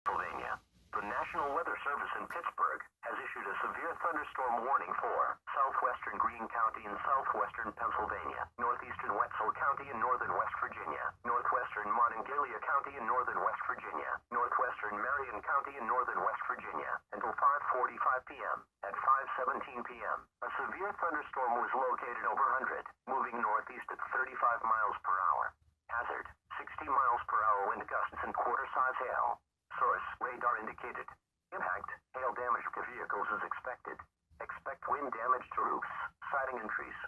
Pennsylvania. The National Weather Service in Pittsburgh has issued a severe thunderstorm warning for southwestern Greene County in southwestern Pennsylvania, northeastern Wetzel County in northern West Virginia, northwestern Monongalia County in northern West Virginia, northwestern Marion County in northern West Virginia, until 5:45 p.m. At 5:17 p.m., a severe thunderstorm was located over 100, moving northeast at 35 miles per hour. Hazard, 60 miles per hour wind gusts and quarter-size hail. Source, radar indicated. Impact, hail damage to vehicles is expected. Expect wind damage to roofs, siding and trees.